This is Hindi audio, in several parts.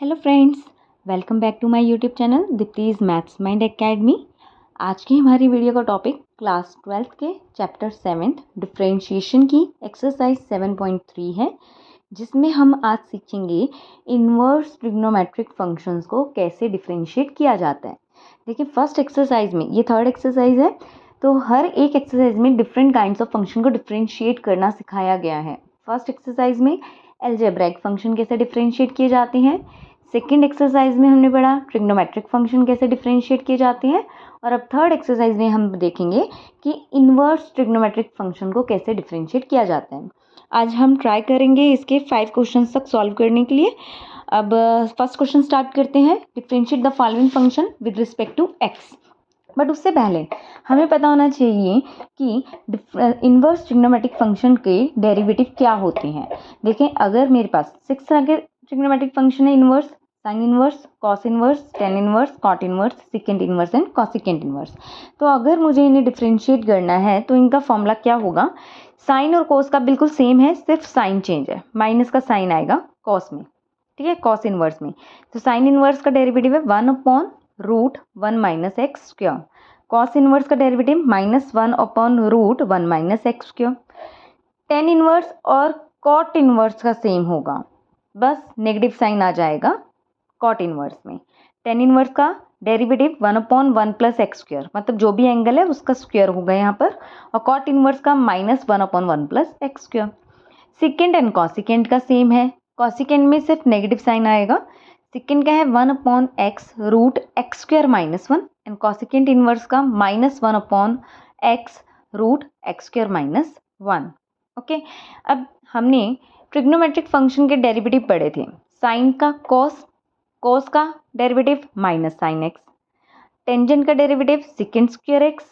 Hello friends, welcome back to my YouTube channel Deepti's maths mind academy. आज की हमारी वीडियो का टॉपिक क्लास 12th के चैप्टर 7th डिफरेंशिएशन की एक्सरसाइज 7.3 है, जिसमें हम आज सीखेंगे इन्वर्स ट्रिग्नोमेट्रिक फंक्शंस को कैसे डिफरेंशिएट किया जाता है। देखिए, फर्स्ट एक्सरसाइज में, ये थर्ड एक्सरसाइज है, तो हर एक एक्सरसाइज में डिफरेंट काइंड्स ऑफ फंक्शन को डिफरेंशिएट करना सिखाया गया है। फर्स्ट एक्सरसाइज में अलजेब्राइक फंक्शन कैसे डिफरेंशिएट किए जाते हैं, सेकेंड एक्सरसाइज में हमने पढ़ा ट्रिग्नोमेट्रिक फंक्शन कैसे डिफरेंशिएट किए जाते हैं, और अब थर्ड एक्सरसाइज में हम देखेंगे कि इन्वर्स ट्रिग्नोमेट्रिक फंक्शन को कैसे डिफरेंशिएट किया जाता है। आज हम ट्राई करेंगे इसके 5 क्वेश्चन तक सॉल्व करने के लिए। अब फर्स्ट क्वेश्चन स्टार्ट करते हैं। Differentiate the following function with respect to x. But उससे पहले हमें पता होना चाहिए कि इन्वर्स ट्रिग्नोमेट्रिक फंक्शन के डेरिवेटिव क्या होते हैं। देखें, अगर मेरे पास 6 तरह के ट्रिग्नोमेट्रिक फंक्शन है, inverse, sine inverse, cos inverse, tan inverse, cot inverse, secant inverse and cosecant inverse, तो अगर मुझे इन्हें डिफरेंशिएट करना है तो इनका फॉर्मूला क्या होगा। साइन और कॉस का बिल्कुल सेम है, सिर्फ साइन चेंज है, माइनस का साइन आएगा कॉस में, ठीक है, कॉस इन्वर्स में। तो साइन इन्वर्स का डेरिवेटिव है 1/√1 minus x square. Cos inverse का derivative -1/√1 minus x square. Tan inverse और कॉट इन्वर्स का सेम होगा, बस नेगेटिव साइन आ जाएगा कॉट इन्वर्स में। टेन इन्वर्स का डेरिवेटिव 1/1 प्लस एक्स स्क्वायर, मतलब जो भी एंगल है उसका स्क्वायर होगा यहाँ पर, और कॉट इन्वर्स का -1/1 plus x square. Secant and cosecant का सेम है, कॉसिकेंट में सिर्फ नेगेटिव साइन आएगा। सिकेंड का है 1/x√x square -1 and cosecant inverse का -1/x√x स्क्वायर -1। ओके, अब हमने ट्रिग्नोमेट्रिक फंक्शन के डेरिवेटिव पढ़े थे। साइन का कॉस, कॉस का derivative minus sine x, tangent का डेरिवेटिव सिकेंट स्क्वायर एक्स,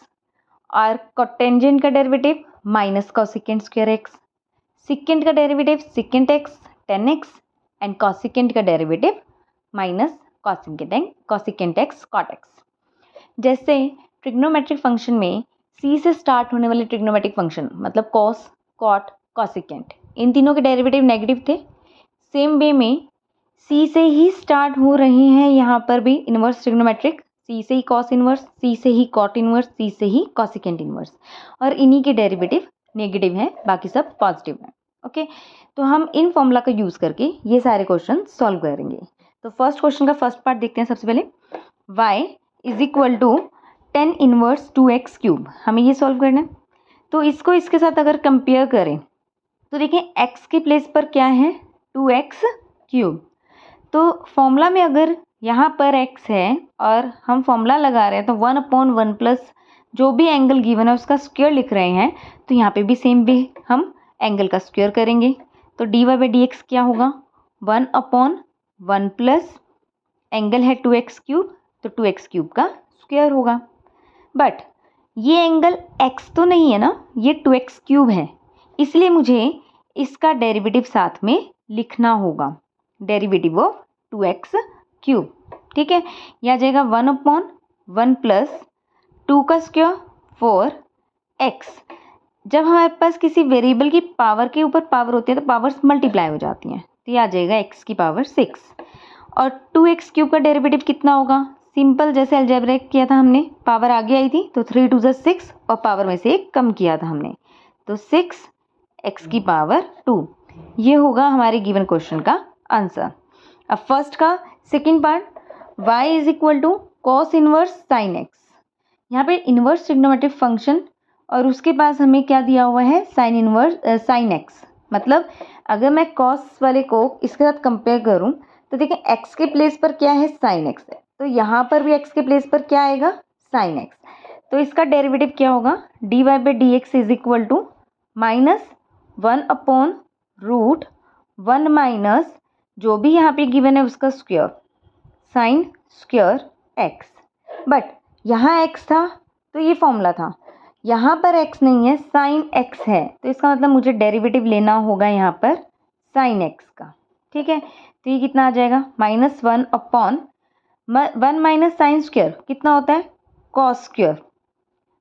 और कोटेंजेंट का derivative minus cosecant square x, secant का derivative secant x tan x and cosecant का derivative minus cosecant x cot x. जैसे ट्रिग्नोमेट्रिक फंक्शन में सी से स्टार्ट होने वाले ट्रिग्नोमेट्रिक फंक्शन, मतलब कॉस, कॉट, कॉसिकेंट, इन तीनों के डेरिवेटिव नेगेटिव थे। सेम वे में सी से ही स्टार्ट हो रहे हैं यहाँ पर भी इन्वर्स ट्रिग्नोमेट्रिक, सी से ही कॉस इन्वर्स, सी से ही कॉट इन्वर्स, सी से ही कॉसिकेंट इन्वर्स, और इन्हीं के डेरिवेटिव नेगेटिव हैं, बाकी सब पॉजिटिव हैं। ओके, तो हम इन फॉर्मूला का यूज़ करके ये सारे क्वेश्चन सॉल्व करेंगे। तो फर्स्ट क्वेश्चन का फर्स्ट पार्ट देखते हैं। सबसे पहले y is equal to 10 inverse 2x cube, हमें ये सॉल्व करना है। तो इसको इसके साथ अगर कंपेयर करें तो देखिए x के प्लेस पर क्या है 2x क्यूब, तो फॉर्मूला में अगर यहाँ पर x है और हम फॉर्मूला लगा रहे हैं तो 1/1 प्लस जो भी एंगल गिवन है उसका स्क्वायर लिख रहे हैं, तो यहाँ पे भी सेम वे हम एंगल का स्क्वायर करेंगे। तो dy/dx क्या होगा 1/1 प्लस एंगल है 2x क्यूब, तो 2x क्यूब का स्क्वायर होगा। बट ये एंगल x तो नहीं है ना, ये 2x क्यूब है, इसलिए मुझे इसका डेरिवेटिव साथ में लिखना होगा, डेरिवेटिव ऑफ 2x क्यूब, ठीक है। यह आ जाएगा 1/1 प्लस 2 का स्क्वायर 4x। जब हमारे पास किसी वेरिएबल की पावर के ऊपर पावर होती है तो पावर्स मल्टीप्लाई हो जाती हैं, तो ये आ जाएगा x की पावर 6। और 2x क्यूब का डेरिवेटिव कितना होगा, सिंपल जैसे अलजेब्रिक किया था हमने, पावर आगे आई थी तो 3 2 6 और पावर में से एक कम किया था हमने, तो 6x की पावर 2। ये होगा हमारे गिवन क्वेश्चन का आंसर। अब फर्स्ट का second part, y is equal to cos inverse sine x. यहाँ पे इनवर्स ट्रिग्नोमेट्रिक फंक्शन और उसके पास हमें क्या दिया हुआ है साइन इनवर्स साइन एक्स, मतलब अगर मैं कॉस वाले को इसके साथ कंपेयर करूँ तो देखिए x के प्लेस पर क्या है साइन एक्स है, तो यहाँ पर भी x के प्लेस पर क्या आएगा साइन एक्स, तो इसका डेरिवेटिव क्या होगा dy/dx is equal to -1/√1 minus जो भी यहाँ पे गिवन है उसका square sine square x। But यहाँ x था तो ये फॉर्मूला था, यहाँ पर x नहीं है, साइन x है, तो इसका मतलब मुझे डेरिवेटिव लेना होगा यहाँ पर साइन x का, ठीक है। तो ये कितना आ जाएगा -1/1 माइनस साइन स्क्वायर कितना होता है कॉस स्क्वायर,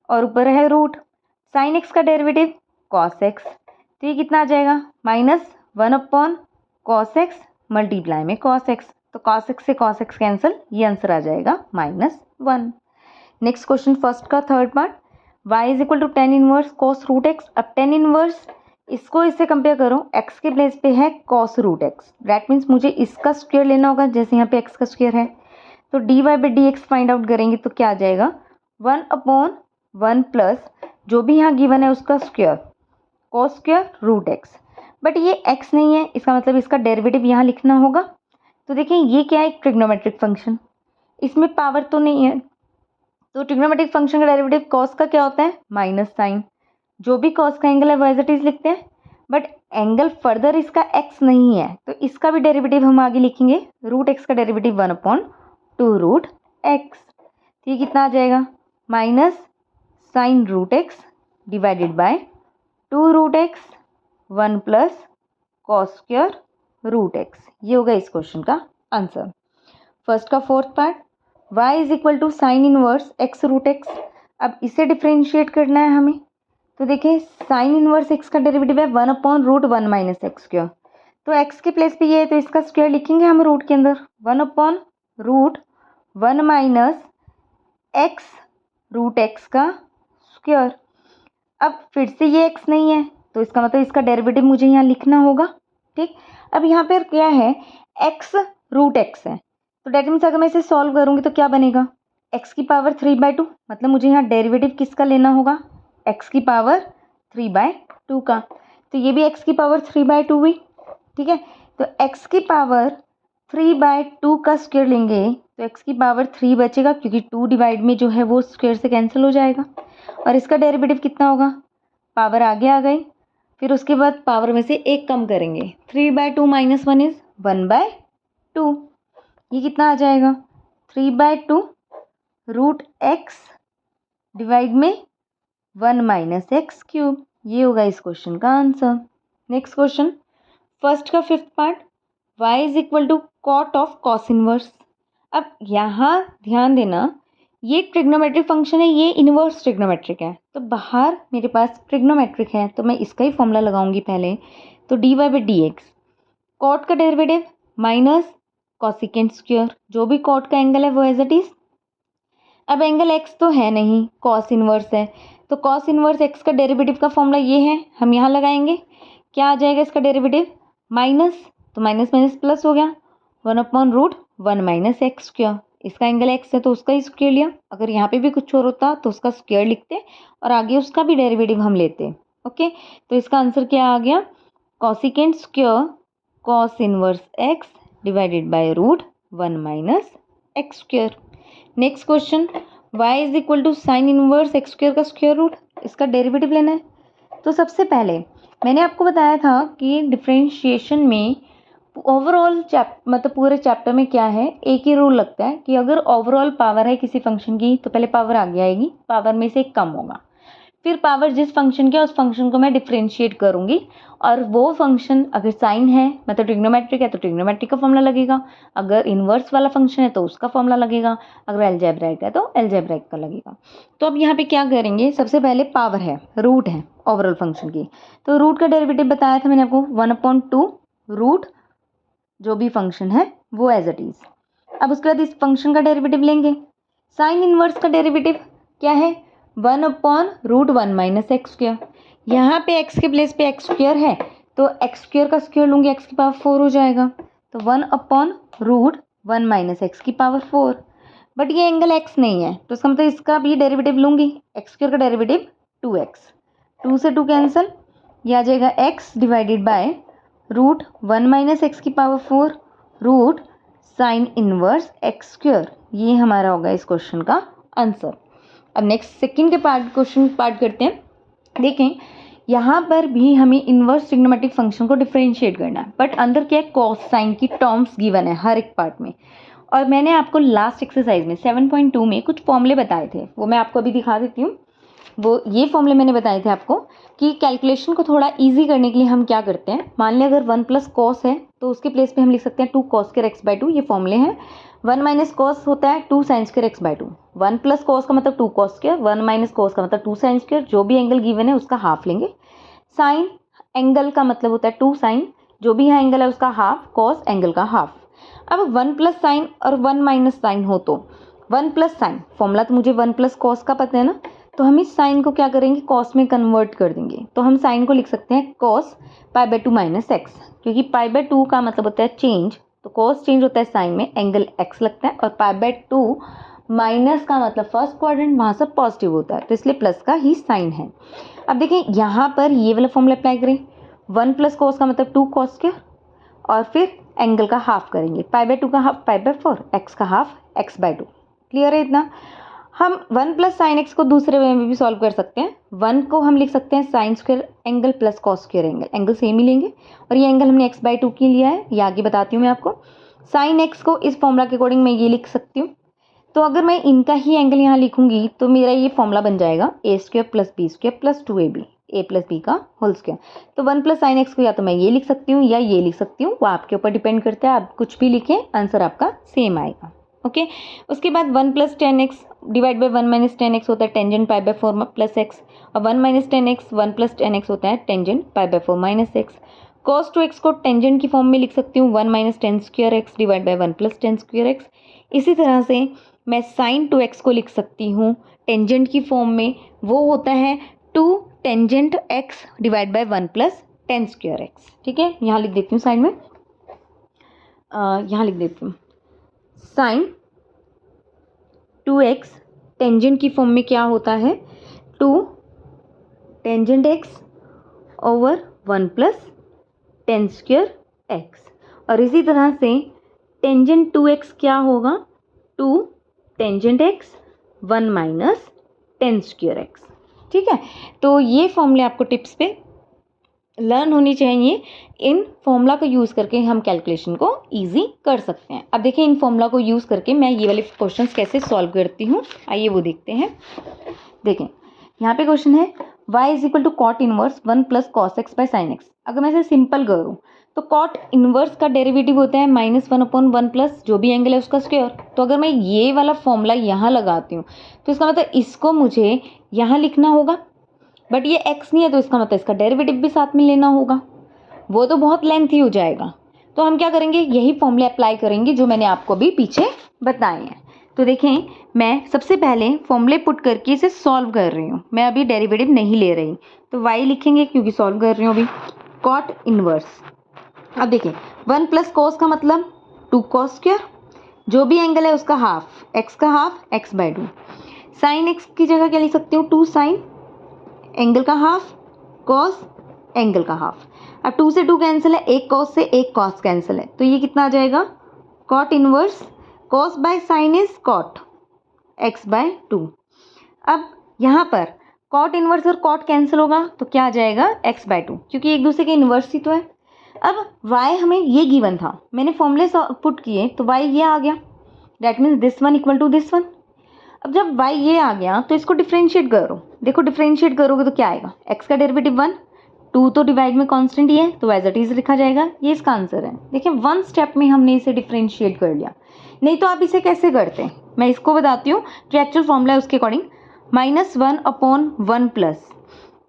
और ऊपर है रूट, साइन x का डेरिवेटिव कॉस x, तो ये कितना आ जाएगा -1/cos x मल्टीप्लाई में cos x, तो cos x से cos x कैंसिल, ये आंसर आ जाएगा -1। नेक्स्ट क्वेश्चन फर्स्ट का third part, y is equal to tan inverse cos root x। अब टेन इनवर्स इसको इससे कंपेयर करो, x के प्लेस पे है cos root x, that means मुझे इसका स्क्वायर लेना होगा, जैसे यहाँ पे x का स्क्वायर है तो dy by d x find out करेंगे तो क्या आ जाएगा 1/1 प्लस जो भी यहाँ गिवन है उसका square cos square root x। But ये x नहीं है, इसका मतलब इसका डेरिवेटिव यहाँ लिखना होगा। तो देखें ये क्या है, एक ट्रिग्नोमेट्रिक फंक्शन, इसमें पावर तो नहीं है, तो ट्रिग्नोमेट्रिक फंक्शन का डेरिवेटिव cos का क्या होता है माइनस साइन, जो भी cos का एंगल है वो एज इट इज लिखते हैं, बट एंगल फर्दर इसका x नहीं है तो इसका भी डेरिवेटिव हम आगे लिखेंगे, रूट x का डेरिवेटिव 1/2 रूट x। तो ये कितना आ जाएगा minus sine root x divided by 2 root x 1 plus cos square root x। ये होगा इस क्वेश्चन का आंसर। फर्स्ट का fourth part, y is equal to sine inverse x root x। अब इसे डिफ्रेंशिएट करना है हमें, तो देखिए साइन इनवर्स x का डेरिवेटिव है 1/√1 माइनस एक्स स्क्वायर, तो x के प्लेस पे ये है तो इसका स्क्वायर लिखेंगे हम रूट के अंदर 1/√1 माइनस x रूट x का स्क्वायर। अब फिर से ये x नहीं है तो इसका मतलब इसका डेरिवेटिव मुझे यहाँ लिखना होगा, ठीक। अब यहाँ पर क्या है x रूट x है, तो डेट मीन्स अगर मैं इसे सॉल्व करूँगी तो क्या बनेगा x की पावर 3/2, मतलब मुझे यहाँ डेरिवेटिव किसका लेना होगा x की पावर 3/2 का, तो ये भी x की पावर 3/2 हुई, ठीक है। तो x की पावर 3/2 का स्क्वायर लेंगे तो x की पावर 3 बचेगा क्योंकि 2 डिवाइड में जो है वो स्क्वायर से कैंसिल हो जाएगा, और इसका डेरिवेटिव कितना होगा, पावर आगे आ गई, फिर उसके बाद पावर में से एक कम करेंगे, 3/2 माइनस 1 इज 1/2, ये कितना आ जाएगा 3/2 रूट x डिवाइड में 1 माइनस एक्स क्यूब। ये होगा इस क्वेश्चन का आंसर। नेक्स्ट क्वेश्चन फर्स्ट का fifth part, y is equal to cot of cos inverse. अब यहाँ ध्यान देना ये ट्रिग्नोमेट्रिक फंक्शन है, ये इनवर्स ट्रिग्नोमेट्रिक है, तो बाहर मेरे पास ट्रिग्नोमेट्रिक है तो मैं इसका ही फॉर्मूला लगाऊंगी पहले, तो dy by d x, cot का डेरिवेटिव माइनस कॉसिकेंट स्क्वायर, जो भी कॉट का एंगल है वो एज इट इज। अब एंगल x तो है नहीं, कॉस इनवर्स है, तो कॉस इनवर्स x का डेरिवेटिव का फॉर्मूला ये है, हम यहाँ लगाएंगे, क्या आ जाएगा इसका डेरिवेटिव माइनस, तो माइनस माइनस प्लस हो गया 1/√1 माइनस एक्स स्क्वायर, इसका एंगल x है तो उसका ही स्क्वायर लिया, अगर यहाँ पे भी कुछ और होता तो उसका स्क्वायर लिखते और आगे उसका भी डेरिवेटिव हम लेते, ओके। तो इसका आंसर क्या आ गया cosecant square cos inverse x divided by √1 minus x square. Next question, y is equal to sine inverse x square का स्क्वायर रूट, इसका डेरिवेटिव लेना है। तो सबसे पहले मैंने आपको बताया था कि डिफरेंशिएशन में ओवरऑल मतलब पूरे चैप्टर में क्या है, एक ही रूल लगता है कि अगर ओवरऑल पावर है किसी फंक्शन की तो पहले पावर आगे आएगी, पावर में से एक कम होगा, फिर पावर जिस फंक्शन की है उस फंक्शन को मैं डिफरेंशिएट करूंगी, और वो फंक्शन अगर साइन है मतलब ट्रिग्नोमेट्रिक है तो ट्रिग्नोमेट्रिक का फॉर्मूला लगेगा, अगर इन्वर्स वाला फंक्शन है तो उसका फॉर्मूला लगेगा, अगर अलजेब्राइक है तो अलजेब्राइक का लगेगा। तो अब यहाँ पे क्या करेंगे, सबसे पहले पावर है, रूट है ओवरऑल फंक्शन की, तो रूट का डेरिवेटिव बताया था मैंने आपको 1/2 रूट जो भी फंक्शन है वो एज इट इज। अब उसके बाद इस फंक्शन का डेरिवेटिव लेंगे, साइन इनवर्स का डेरिवेटिव क्या है 1/√1 माइनस एक्स स्क्वायर, यहाँ पे x के प्लेस पे एक्स स्क्वायर है तो एक्स स्क्वायर का स्क्वायर लूँगी, एक्स की पावर 4 हो जाएगा, तो 1/√1 माइनस एक्स की पावर 4, बट ये एंगल x नहीं है तो इसका मतलब इसका भी डेरिवेटिव लूँगी, एक्स स्क्वायर का डेरिवेटिव 2x, 2 से 2 कैंसिल, ये आ जाएगा x divided by √1 minus x की power 4 root sine inverse x square. ये हमारा होगा इस क्वेश्चन का आंसर। अब नेक्स्ट सेकंड के क्वेश्चन करते हैं। देखें यहाँ पर भी हमें इनवर्स ट्रिग्नोमेट्रिक फंक्शन को डिफरेंशिएट करना है, बट अंदर क्या है कॉस साइन की टर्म्स गिवन है हर एक पार्ट में, और मैंने आपको लास्ट एक्सरसाइज में 7.2 में कुछ फॉर्मूले बताए थे, वो मैं आपको अभी दिखा देती हूँ। वो ये फॉर्मूले मैंने बताए थे आपको कि कैलकुलेशन को थोड़ा इजी करने के लिए हम क्या करते हैं, मान लें अगर 1 प्लस कॉस है तो उसके प्लेस पे हम लिख सकते हैं 2 cos स्क्वायर x/2, ये फॉर्मूले हैं। 1 माइनस कॉस होता है 2 sin square x/2, 1 plus cos का मतलब 2 cos स्क्वायर, 1 माइनस कॉस का मतलब 2 sin स्क्वायर, जो भी एंगल गिवन है उसका हाफ लेंगे। साइन एंगल का मतलब होता है 2 sin, जो भी यहाँ एंगल है उसका हाफ, कॉस एंगल का हाफ। अब 1 प्लस साइन और 1 माइनस साइन हो तो 1 प्लस साइन, फॉर्मूला तो मुझे 1 प्लस कॉस का पता है ना, तो हम इस साइन को क्या करेंगे, कॉस में कन्वर्ट कर देंगे। तो हम साइन को लिख सकते हैं कॉस π/2 माइनस एक्स, क्योंकि π/2 का मतलब होता है चेंज, तो कॉस चेंज होता है साइन में, एंगल एक्स लगता है, और π/2 माइनस का मतलब फर्स्ट क्वाड्रेंट, वहाँ से पॉजिटिव होता है, तो इसलिए प्लस का ही साइन है। अब देखें यहाँ पर ये वाला फॉर्मूला अप्लाई करें, 1 प्लस कॉस का मतलब 2 कॉस स्क्वायर, और फिर एंगल का हाफ करेंगे, π/2 का हाफ π/4, एक्स का हाफ x/2। क्लियर है इतना? हम 1 प्लस साइन एक्स को दूसरे वे में भी सॉल्व कर सकते हैं। 1 को हम लिख सकते हैं sine square angle plus cos square angle, angle same ही लेंगे, और ये एंगल हमने x/2 की लिया है, ये आगे बताती हूँ मैं आपको। साइन एक्स को इस फॉर्मूला के अकॉर्डिंग मैं ये लिख सकती हूँ, तो अगर मैं इनका ही एंगल यहाँ लिखूंगी तो मेरा ये फॉर्मूला बन जाएगा a² + b² + 2ab, a + b का होल स्क्वायर। तो 1 प्लस साइन एक्स को या तो मैं ये लिख सकती हूँ या ये लिख सकती हूँ, वो आपके ऊपर डिपेंड करता है, आप कुछ भी लिखें आंसर आपका सेम आएगा। ओके, उसके बाद 1 plus tan x divide by 1 minus tan x होता है टेंजेंट π/4 प्लस एक्स, और 1 minus tan x 1 plus tan x होता है tangent π/4 minus x. cos 2x को टेंजेंट की फॉर्म में लिख सकती हूँ 1 minus tan² x divide by 1 plus tan² x। इसी तरह से मैं sin 2x को लिख सकती हूँ टेंजेंट की फॉर्म में, वो होता है 2 tangent x divide by 1 plus tan² x। ठीक है, यहाँ लिख देती हूँ साइड में, यहाँ लिख देती हूँ sin 2x टेंजेंट की फॉर्म में क्या होता है 2 tangent x over 1 plus tan² x, और इसी तरह से टेंजेंट 2x क्या होगा 2 tangent x 1 minus tan² x। ठीक है, तो ये फॉर्मूले आपको टिप्स पे लर्न होनी चाहिए। इन फॉर्मूला को यूज़ करके हम कैलकुलेशन को इजी कर सकते हैं। अब देखिए इन फॉर्मूला को यूज़ करके मैं ये वाले क्वेश्चंस कैसे सॉल्व करती हूँ, आइए वो देखते हैं। देखें यहाँ पे क्वेश्चन है y = cot inverse 1 plus cos x by sine x. अगर मैं इसे सिंपल करूँ तो कॉट इनवर्स का डेरिवेटिव होता है -1/1 प्लस जो भी एंगल है उसका स्क्वायर। तो अगर मैं ये वाला फॉर्मूला यहाँ लगाती हूँ तो इसका मतलब इसको मुझे यहाँ लिखना होगा, बट ये x नहीं है तो इसका मतलब इसका डेरिवेटिव भी साथ में लेना होगा, वो तो बहुत लेंथी हो जाएगा। तो हम क्या करेंगे, यही फॉर्मूले अप्लाई करेंगे जो मैंने आपको अभी पीछे बताए हैं। तो देखें मैं सबसे पहले फॉर्मूले पुट करके इसे सॉल्व कर रही हूँ, मैं अभी डेरिवेटिव नहीं ले रही, तो y लिखेंगे क्योंकि सॉल्व कर रही हूँ अभी, कॉट इनवर्स। अब देखिए 1 प्लस कॉस का मतलब 2 कॉस स्क्वायर, जो भी एंगल है उसका हाफ, x का हाफ x/2। साइन x की जगह क्या लिख सकती हूँ 2 साइन एंगल का हाफ कॉस एंगल का हाफ। अब 2 से 2 कैंसिल है, एक कॉस से एक कॉस कैंसिल है, तो ये कितना आ जाएगा cot inverse cos by sine is cot x/2। अब यहाँ पर कॉट इनवर्स और कॉट कैंसिल होगा तो क्या आ जाएगा x/2, क्योंकि एक दूसरे के इनवर्स ही तो है। अब y हमें ये गिवन था, मैंने फॉर्मूले पुट किए तो y ये आ गया, that means this one equal to this one. अब जब y ये आ गया तो इसको डिफरेंशिएट करो, देखो डिफरेंशिएट करोगे तो क्या आएगा, x का डेरिवेटिव 1, 2 तो डिवाइड में कांस्टेंट ही है तो एज इट इज लिखा जाएगा, ये इसका आंसर है। देखिए 1 स्टेप में हमने इसे डिफरेंशिएट कर लिया, नहीं तो आप इसे कैसे करते हैं मैं इसको बताती हूँ। जो एक्चुअल फॉर्मूला है उसके अकॉर्डिंग -1/1 प्लस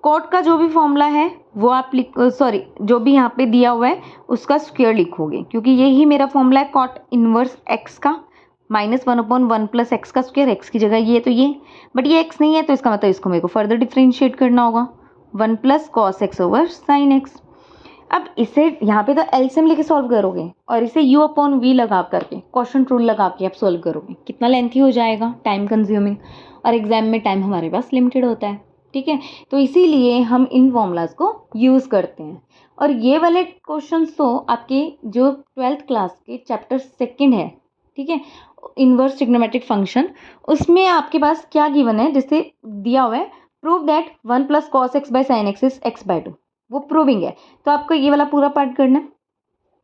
कॉट का जो भी फॉर्मूला है वो आप जो भी यहाँ पे दिया हुआ है उसका स्क्वायर लिखोगे, क्योंकि यही मेरा फॉर्मूला है कॉट इनवर्स x का -1/1 प्लस एक्स का स्क्वायर, एक्स की जगह ये तो ये, बट ये x नहीं है तो इसका मतलब इसको मेरे को फर्दर डिफरेंशिएट करना होगा 1 plus cos x over sine x. अब इसे यहाँ पे तो एलसीएम लेके सॉल्व करोगे और इसे u/v लगा करके क्वोशंट रूल लगा के आप सॉल्व करोगे, कितना लेंथी हो जाएगा, टाइम कंज्यूमिंग, और एग्जाम में टाइम हमारे पास लिमिटेड होता है। ठीक है, तो इसीलिए हम इन फॉर्मूलाज को यूज़ करते हैं। और ये वाले क्वेश्चंस तो आपके जो 12th क्लास के चैप्टर 2 है, ठीक है, इनवर्स ट्रिग्नोमेट्रिक फंक्शन, उसमें आपके पास क्या गिवन है, जिससे दिया हुआ है prove that 1 plus cos x by sine x is x/2, वो प्रूविंग है। तो आपको ये वाला पूरा पार्ट करना है,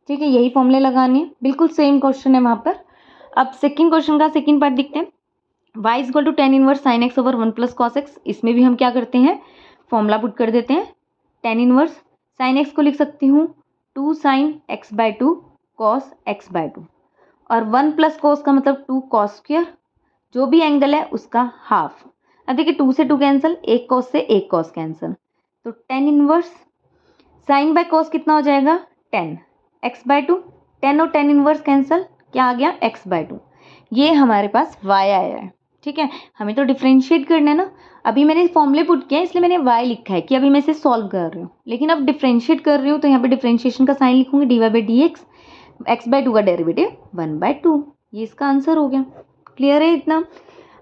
ठीक है, यही फॉर्मूले लगाने हैं, बिल्कुल सेम क्वेश्चन है वहाँ पर। अब सेकंड क्वेश्चन का सेकंड पार्ट देखते हैं, y = tan inverse sine x over 1 plus cos x. इसमें भी हम क्या करते हैं, फॉर्मूला पुट कर देते हैं, tan इनवर्स साइन एक्स को लिख सकती हूँ 2 साइन x/2 कॉस x/2, और 1 प्लस कॉस का मतलब 2 कॉस स्क्वायर, जो भी एंगल है उसका हाफ। अब देखिए 2 से 2 कैंसिल, एक कॉस से एक कॉस कैंसिल, तो tan inverse sine by cos कितना हो जाएगा 10 x/2 10 और 10 इनवर्स कैंसिल, क्या आ गया x/2। ये हमारे पास y आया है, ठीक है। हमें तो डिफ्रेंशिएट करना है ना, अभी मैंने फॉर्मूले पुट किया है इसलिए मैंने y लिखा है कि अभी मैं इसे सॉल्व कर रही हूँ, लेकिन अब डिफ्रेंशिएट कर रही हूँ तो यहाँ पे डिफ्रेंशिएशन का साइन लिखूंगी dy/dx, x/2 का डेरिवेटिव 1/2। ये इसका आंसर हो गया। क्लियर है इतना?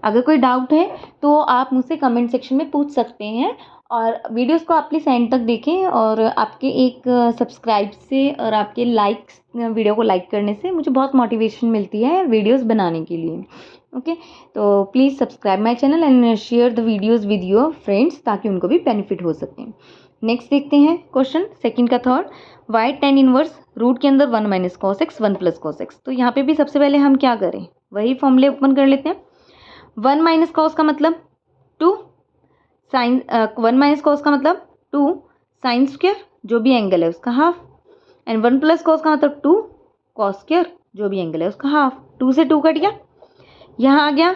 अगर कोई डाउट है तो आप मुझसे कमेंट सेक्शन में पूछ सकते हैं, और वीडियोस को आप प्लीज़ एंड तक देखें, और आपके एक सब्सक्राइब से और आपके लाइक्स, वीडियो को लाइक करने से मुझे बहुत मोटिवेशन मिलती है वीडियोस बनाने के लिए। ओके, तो please subscribe my channel and share the videos with your friends ताकि उनको भी बेनिफिट हो सके। नेक्स्ट देखते हैं क्वेश्चन सेकंड का third, y tan inverse root के अंदर 1 - cos x 1 + cos x। तो यहाँ पे भी सबसे पहले हम क्या करें, वही फॉर्मूले ओपन कर लेते हैं। 1 - cos का मतलब 2 साइन, 1 - cos का मतलब 2 साइन स्क्वायर जो भी एंगल है उसका हाफ, एंड 1 + cos का मतलब 2 cos स्क्वायर जो भी एंगल है उसका हाफ। 2 से 2 कट गया, यहाँ आ गया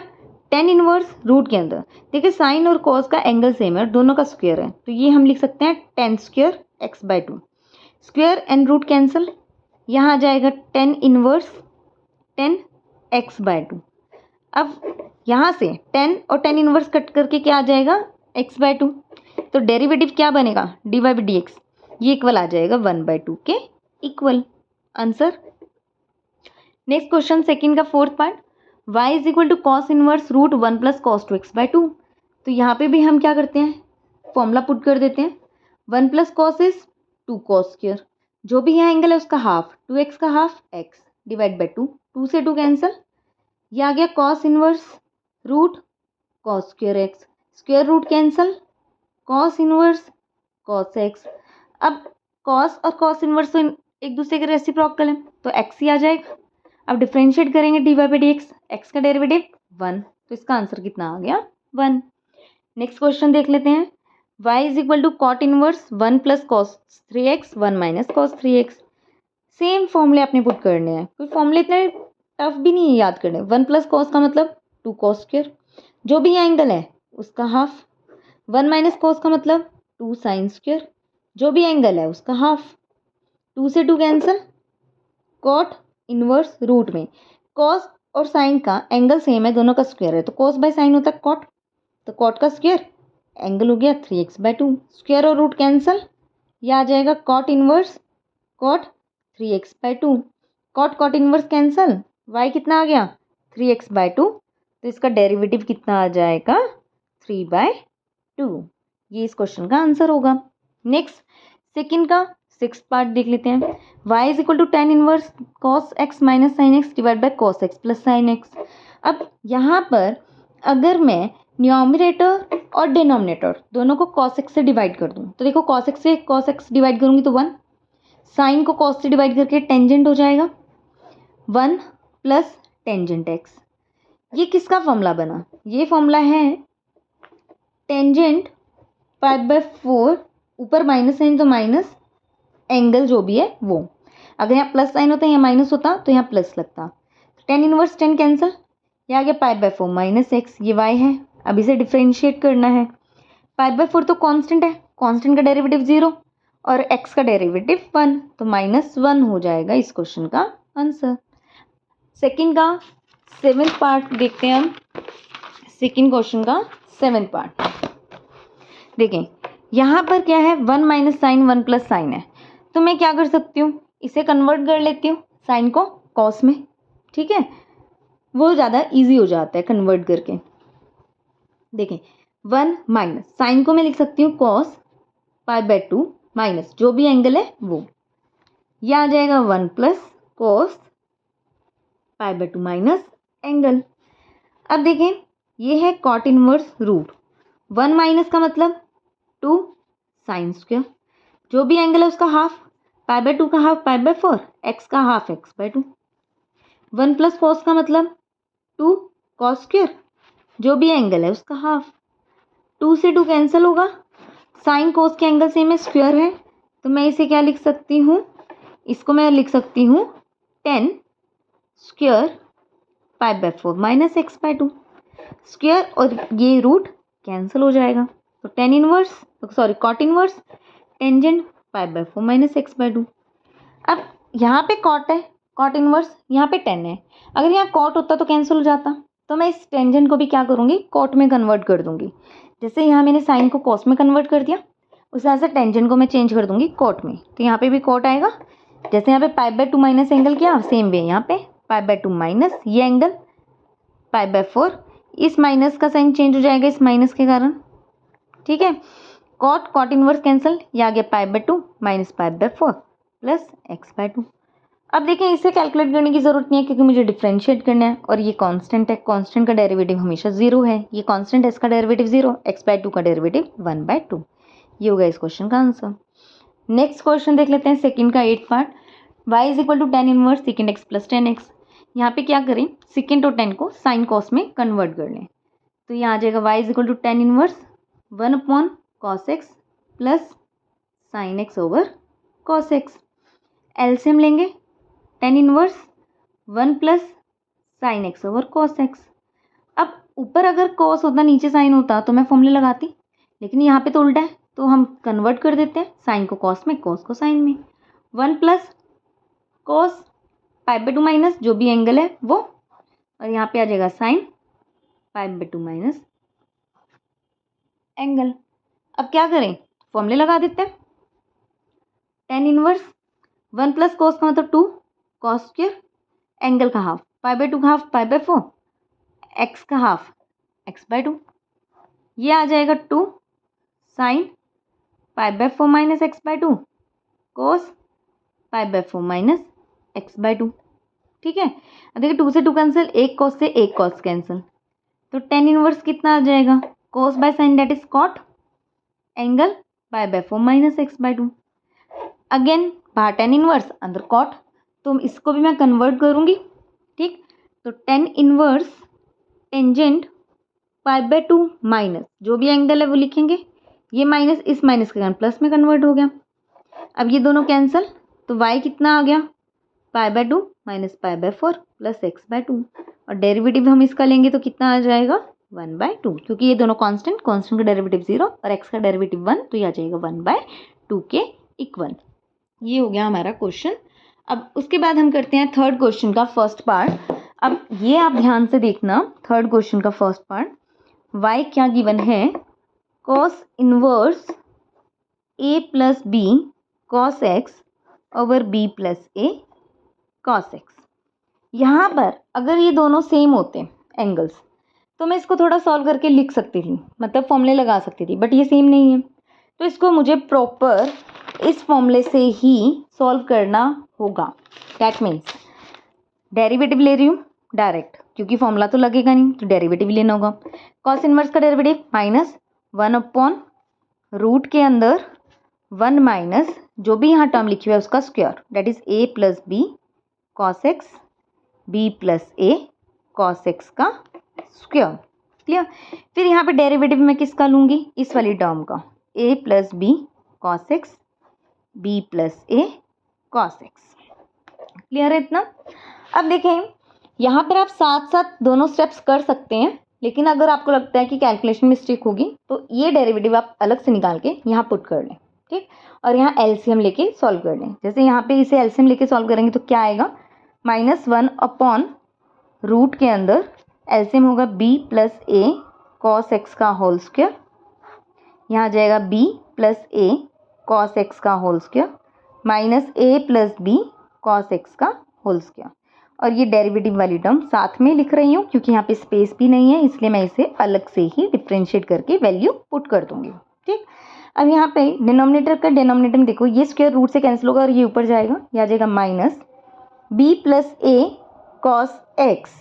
tan इनवर्स रूट के अंदर। देखिए साइन और cos का एंगल सेम है और दोनों का स्क्वायर है, तो ये हम लिख सकते हैं tan square x/2। Square and root cancel, यहाँ आ जाएगा tan इनवर्स tan x/2। अब यहाँ से 10 और 10 इनवर्स कट करके क्या आ जाएगा x/2, तो डेरिवेटिव क्या बनेगा dy/dx, ये इक्वल आ जाएगा 1/2 के equal. Answer. Next question second का fourth part, y = cos inverse root 1 + cos 2x/2। तो यहाँ पे भी हम क्या करते हैं, फॉर्मूला पुट कर देते हैं। 1 + cos इज 2 cos स्क्वायर, जो भी यहाँ एंगल है उसका हाफ, 2x का हाफ x डिवाइड बाई 2, 2 से 2 कैंसिल, ये आ गया cos inverse root cos square x, square root cancel, cos inverse cos x। अब cos और cos इनवर्स तो एक दूसरे के रेसिप्रोकल है, तो x ही आ जाएगा। अब डिफरेंशिएट करेंगे dy/dx, x का डेरिवेटिव 1, तो इसका आंसर कितना आ गया 1। नेक्स्ट क्वेश्चन देख लेते हैं, y = cot inverse 1 + cos 3x 1 - cos 3x। Same फॉर्मूले आपने पुट करने हैं, कोई फॉर्मूले इतने टफ भी नहीं है याद करने। 1 + cos का मतलब 2 cos स्क्वायर, जो भी एंगल है उसका हाफ। 1 - cos का मतलब 2 sin स्क्वायर, जो भी एंगल है उसका हाफ। 2 से 2 कैंसिल, cot इनवर्स रूट में cos और sin का एंगल सेम है, दोनों का स्क्वायर है, तो cos बाय sin होता है cot, तो cot का स्क्वायर एंगल हो गया 3x/2। स्क्वायर और रूट कैंसिल, यह आ जाएगा cot inverse cot 3x/2। cot inverse cancel, y कितना आ गया 3x/2, तो इसका डेरिवेटिव कितना आ जाएगा 3/2। ये इस क्वेश्चन का आंसर होगा। नेक्स्ट सेकंड का सिक्स्थ पार्ट देख लेते हैं, y = tan inverse cos x - sin x divide by cos x + sin x। अब यहाँ पर अगर मैं न्यूमरेटर और डिनोमिनेटर दोनों को cos x से डिवाइड कर दूँ, तो देखो cos x से cos x डिवाइड करूँगी तो 1, साइन को cos से डिवाइड करके टेंजेंट हो जाएगा 1 + टेंजेंट x। ये किसका फॉर्मूला बना, ये फॉर्मूला है टेंजेंट π/4, ऊपर माइनस साइन तो माइनस, एंगल जो भी है वो, अगर यहाँ प्लस साइन होता है यहाँ माइनस होता तो यहाँ प्लस लगता। tan इनवर्स 10 कैंसिल, ये आ गया π/4 - x, ये y है। अब इसे डिफ्रेंशिएट करना है। π/4 तो कांस्टेंट है, कांस्टेंट का डेरिवेटिव 0 और x का डेरिवेटिव 1, तो -1 हो जाएगा इस क्वेश्चन का आंसर। सेकंड का सेवेंथ पार्ट देखते हैं हम, सेकंड क्वेश्चन का सेवेंथ पार्ट देखें। यहाँ पर क्या है 1 - sin 1 + sin है, तो मैं क्या कर सकती हूँ, इसे कन्वर्ट कर लेती हूँ साइन को कॉस में, ठीक है, वो ज़्यादा इजी हो जाता है कन्वर्ट करके। देखें 1 - साइन को मैं लिख सकती हूँ cos π/2 माइनस जो भी एंगल है वो, यह आ जाएगा 1 + cos π/2 माइनस एंगल। अब देखें ये है cot इनवर्स रूट 1 माइनस का मतलब 2 साइन स्क्वायर, जो भी एंगल है उसका हाफ, π/2 का हाफ π/4, x का हाफ x/2। 1 + cos का मतलब 2 cos स्क्वायर, जो भी एंगल है उसका हाफ। 2 से 2 कैंसिल होगा, साइन कोस के एंगल सेम है, स्क्वायर है, तो मैं इसे क्या लिख सकती हूँ, इसको मैं लिख सकती हूँ 10 स्क्वायर π/4 माइनस x/2। स्क्वायर और ये रूट कैंसिल हो जाएगा, तो cot इनवर्स टेंजेंट π/4 माइनस x/2। अब यहाँ पे कॉट है कॉट इनवर्स, यहाँ पे 10 है, अगर यहाँ कॉट होता तो कैंसिल हो जाता, तो मैं इस टेंजेंट को भी क्या करूँगी, कॉट में कन्वर्ट कर दूँगी। जैसे यहाँ मैंने साइन को कॉस में कन्वर्ट कर दिया, उस तरह से टेंजेंट को मैं चेंज कर दूँगी कॉट में, तो यहाँ पे भी कॉट आएगा। जैसे यहाँ पे π/2 माइनस एंगल किया, सेम वे यहाँ पे π/2 माइनस ये एंगल π/4, इस माइनस का साइन चेंज हो जाएगा इस माइनस के कारण, ठीक है। कॉट इनवर्स कैंसिल, ये आ गया π/2 माइनस π/4 प्लस x/2। अब देखें, इसे कैलकुलेट करने की ज़रूरत नहीं है क्योंकि मुझे डिफरेंशिएट करना है, और ये कांस्टेंट है, कांस्टेंट का डेरिवेटिव हमेशा 0 है, ये कांस्टेंट है, इसका डेरिवेटिव 0, x/2 का डेरिवेटिव 1/2। ये होगा इस क्वेश्चन का आंसर। नेक्स्ट क्वेश्चन देख लेते हैं, सेकंड का 8th part. y is equal to tan inverse secant x plus 10x। यहाँ पे क्या करें, सेकेंड और 10 को साइन कॉस में कन्वर्ट कर लें, तो यहाँ आ जाएगा y is equal to tan inverse 1/cos x plus sine x over cos x. LCM लेंगे, tan inverse 1 plus sine x over cos x. अब ऊपर अगर कॉस होता नीचे साइन होता तो मैं फॉर्मूले लगाती, लेकिन यहाँ पे तो उल्टा है, तो हम कन्वर्ट कर देते हैं, साइन को कॉस में, कॉस को साइन में। 1 प्लस कॉस π/2 माइनस जो भी एंगल है वो, और यहाँ पे आ जाएगा साइन π/2 माइनस एंगल। अब क्या करें, फॉर्मूले लगा देते हैं। tan इनवर्स 1 प्लस कॉस का मतलब 2 कॉस स्क्वायर, एंगल का हाफ π/2 का हाफ π/4, एक्स का हाफ x/2, ये आ जाएगा 2 साइन π/4 माइनस x/2 कोस π/4 माइनस x/2, ठीक है। अब देखिए 2 से 2 कैंसिल, एक कॉस से एक कॉस कैंसिल, तो tan इनवर्स कितना आ जाएगा, cos by sine that is cot, angle π/4 माइनस x/2। अगेन बाहर tan इनवर्स अंदर कॉट, तो इसको भी मैं कन्वर्ट करूंगी, ठीक। तो tan इनवर्स टेंजेंट π/2 माइनस जो भी एंगल है वो लिखेंगे, ये माइनस इस माइनस के कारण प्लस में कन्वर्ट हो गया। अब ये दोनों कैंसिल, तो y कितना आ गया, π/2 माइनस π/4 प्लस x/2, और डेरिवेटिव हम इसका लेंगे तो कितना आ जाएगा 1/2, क्योंकि ये दोनों कांस्टेंट का डेरिवेटिव 0 और x का डेरिवेटिव 1, तो ये आ जाएगा 1/2 के इक्वल। ये हो गया हमारा क्वेश्चन। अब उसके बाद हम करते हैं थर्ड क्वेश्चन का फर्स्ट पार्ट। अब ये आप ध्यान से देखना, थर्ड क्वेश्चन का फर्स्ट पार्ट, y क्या गिवन है, cos inverse a plus b cos x over b plus a cos x. यहाँ पर अगर ये दोनों सेम होते एंगल्स तो मैं इसको थोड़ा सॉल्व करके लिख सकती थी, मतलब फॉर्मूले लगा सकती थी, बट ये सेम नहीं है, तो इसको मुझे प्रॉपर इस फॉर्मूले से ही सॉल्व करना होगा। दैट मीन्स डेरिवेटिव ले रही हूँ डायरेक्ट, क्योंकि फॉर्मूला तो लगेगा नहीं, तो डेरिवेटिव लेना होगा। कॉस इनवर्स का डेरिवेटिव माइनस 1/रूट के अंदर 1 माइनस जो भी यहाँ टर्म लिखी हुई है उसका square, that is a plus b cos x b plus a cos x का स्क्वायर, क्लियर। फिर यहाँ पे डेरिवेटिव मैं किसका लूँगी, इस वाली टर्म का, a plus b cos x b plus a cos x, clear है इतना। अब देखें, यहाँ पर आप साथ साथ दोनों स्टेप्स कर सकते हैं, लेकिन अगर आपको लगता है कि कैलकुलेशन मिस्टेक होगी तो ये डेरिवेटिव आप अलग से निकाल के यहाँ पुट कर लें, ठीक, और यहाँ एलसीएम लेके सॉल्व कर लें। जैसे यहाँ पे इसे एलसीएम लेके सॉल्व करेंगे तो क्या आएगा, -1/रूट के अंदर एलसीएम होगा b plus a cos x का होल स्क्वायर, यहाँ आ जाएगा b plus a cos x का whole square minus a plus b cos x का होल स्क्वायर, और ये डेरिवेटिव वाली टर्म साथ में लिख रही हूँ क्योंकि यहाँ पे स्पेस भी नहीं है, इसलिए मैं इसे अलग से ही डिफ्रेंशिएट करके वैल्यू पुट कर दूंगी, ठीक। अब यहाँ पे डिनोमिनेटर का डिनोमिनेटर में देखो, ये स्क्वायर रूट से कैंसिल होगा और ये ऊपर जाएगा, ये आ जाएगा minus b plus a cos x,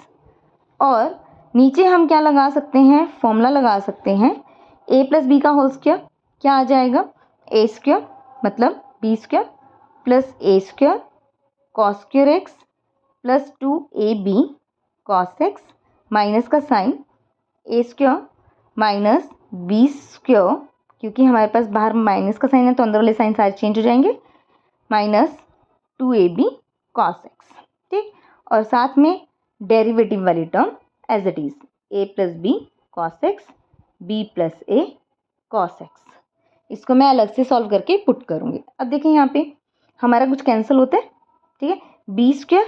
और नीचे हम क्या लगा सकते हैं, फॉर्मूला लगा सकते हैं, a प्लस बी का होल स्क्वायर क्या आ जाएगा, a स्क्वायर मतलब b square plus a square cos square x plus 2ab cos x minus का sine a square minus b square, क्योंकि हमारे पास बाहर माइनस का साइन है तो अंदर वाले साइन सारे चेंज हो जाएंगे, माइनस 2ab कॉस एक्स, ठीक, और साथ में डेरिवेटिव वाली term as it is a plus b cos x b plus a cos x. इसको मैं अलग से सॉल्व करके पुट करूँगी। अब देखें यहाँ पे हमारा कुछ कैंसिल होता है, ठीक है, b स्क्वायर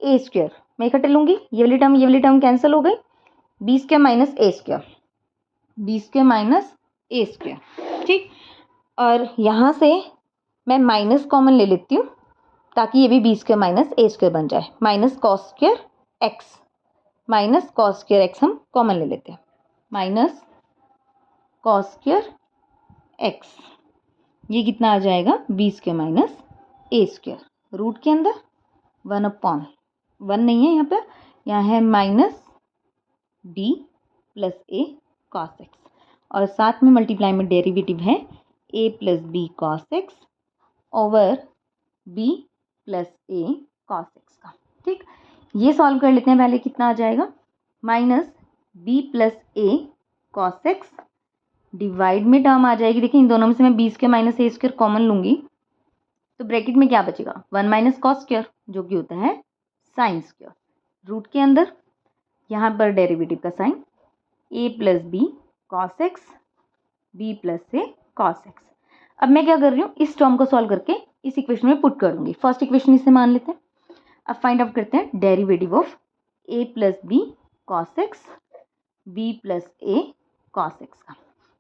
ए स्क्वायर, मैं इकट्ठे लूँगी, ये वाली टर्म कैंसिल हो गई, B square minus a square, B square minus a square, ठीक। और यहाँ से मैं माइनस कॉमन ले लेती हूँ ताकि ये भी B square minus a square बन जाए, minus cos square x, minus cos square x हम कॉमन ले लेते हैं, माइनस कॉस स्क्वायर एक्स, ये कितना आ जाएगा b square minus a square, root के अंदर 1/1 नहीं है यहाँ पे, यहाँ है minus b plus a cos x, और साथ में मल्टीप्लाई में डेरिवेटिव है a plus b cos x over b plus a cos x का, ठीक। ये सॉल्व कर लेते हैं, पहले कितना आ जाएगा, minus b plus a cos x, divide में टर्म आ जाएगी, देखिए इन दोनों में से मैं B square minus a square common लूँगी तो ब्रैकेट में क्या बचेगा, 1 माइनस कॉस स्क्वायर जो कि होता है साइन स्क्वायर, रूट के अंदर यहाँ पर डेरिवेटिव का sine a plus b cos x, b plus a cos x. अब मैं क्या कर रही हूँ, इस टर्म को सॉल्व करके इस इक्वेशन में पुट कर दूंगी, फर्स्ट इक्वेशन इसे मान लेते हैं। अब फाइंड आउट करते हैं derivative of a plus b cos x, b plus a cos x का,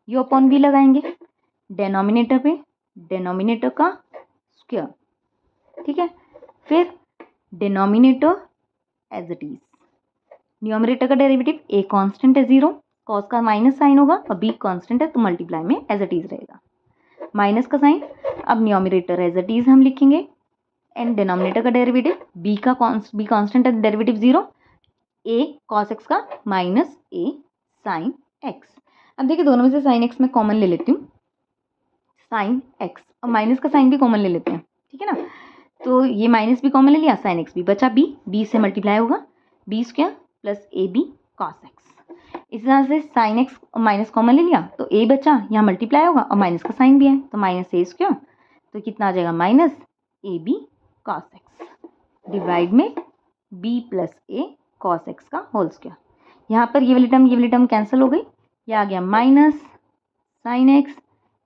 यू अपॉन बी लगाएंगे डेनोमिनेटर पे, डेनोमिनेटर का स्क्वायर, ठीक है, फिर denominator as it is, numerator का डेरिवेटिव ए कांस्टेंट है 0, कॉस का माइनस साइन होगा और बी कांस्टेंट है तो मल्टीप्लाई में एज इट इज रहेगा, माइनस का साइन। अब न्यूमरेटर एज इट इज हम लिखेंगे एंड डिनोमिनेटर का डेरिवेटिव बी कांस्टेंट है, डेरिवेटिव 0, ए कॉस एक्स का माइनस ए साइन एक्स। अब देखिए दोनों में से साइन एक्स मैं कॉमन ले लेती हूँ, साइन एक्स, और माइनस का साइन भी कॉमन ले लेते हैं, ठीक है ना, तो ये माइनस भी कॉमन ले लिया, साइन एक्स भी बचा, बी से मल्टीप्लाई होगा b square plus a b cos x. इस तरह से साइन एक्स और माइनस कॉमन ले लिया तो ए बचा, यहाँ मल्टीप्लाई होगा और माइनस का साइन भी है तो माइनस ए स्क्वायर, तो कितना आ जाएगा minus a b cos x, divide में b plus a cos x का होल स्क्वायर। यहाँ पर ये वाली टर्म कैंसिल हो गई, ये आ गया minus sine x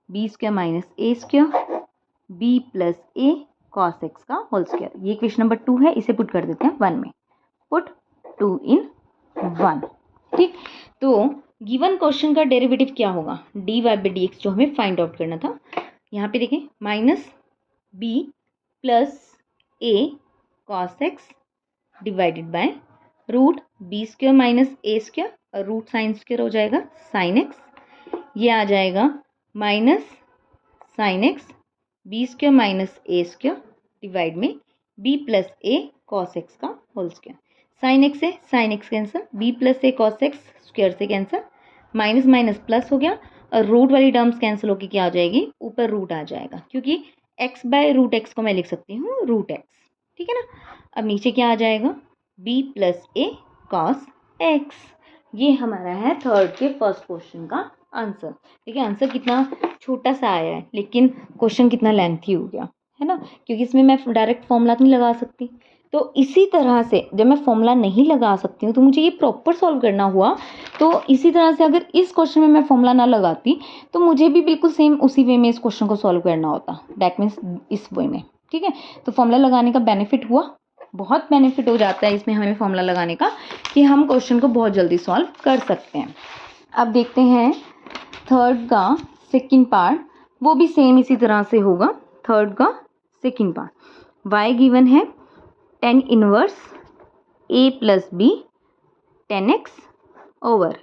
b square minus a square b plus a cos x का होल स्क्वायर। ये क्वेश्चन नंबर 2 है, इसे पुट कर देते हैं 1 में, पुट 2 in 1, ठीक। तो गिवन क्वेश्चन का डेरिवेटिव क्या होगा, d y by d x जो हमें फाइंड आउट करना था। यहाँ पे देखें minus b plus a cos x divided by root b square minus a square और रूट साइन स्क्वायर हो जाएगा साइन एक्स, ये आ जाएगा minus sine x b square minus a square divide में b plus a cos x का होल स्क्वायर। साइन एक्स से sine x cancel, b plus a cos x square से कैंसिल, माइनस माइनस प्लस हो गया और रूट वाली टर्म्स कैंसिल होकर क्या आ जाएगी, ऊपर रूट आ जाएगा, क्योंकि एक्स बाय रूट एक्स को मैं लिख सकती हूँ रूट एक्स, ठीक है ना। अब नीचे क्या आ जाएगा, B plus a cos x. ये हमारा है थर्ड के फर्स्ट क्वेश्चन का आंसर। देखिए आंसर कितना छोटा सा आया है लेकिन क्वेश्चन कितना लेंथी हो गया है ना, क्योंकि इसमें मैं डायरेक्ट फॉर्मूला नहीं लगा सकती। तो इसी तरह से जब मैं फॉर्मूला नहीं लगा सकती हूँ तो मुझे ये प्रॉपर सॉल्व करना हुआ, तो इसी तरह से अगर इस क्वेश्चन में मैं फॉर्मूला ना लगाती तो मुझे भी बिल्कुल सेम उसी वे में इस क्वेश्चन को सॉल्व करना होता, दैट मीन्स इस वे में, ठीक है। तो फॉर्मूला लगाने का बेनिफिट हुआ, बहुत बेनिफिट हो जाता है इसमें हमें फॉर्मूला लगाने का, कि हम क्वेश्चन को बहुत जल्दी सॉल्व कर सकते हैं। अब देखते हैं थर्ड का सेकंड पार्ट, वो भी सेम इसी तरह से होगा। थर्ड का सेकंड पार्ट, y गिवन है tan inverse a plus b tan x over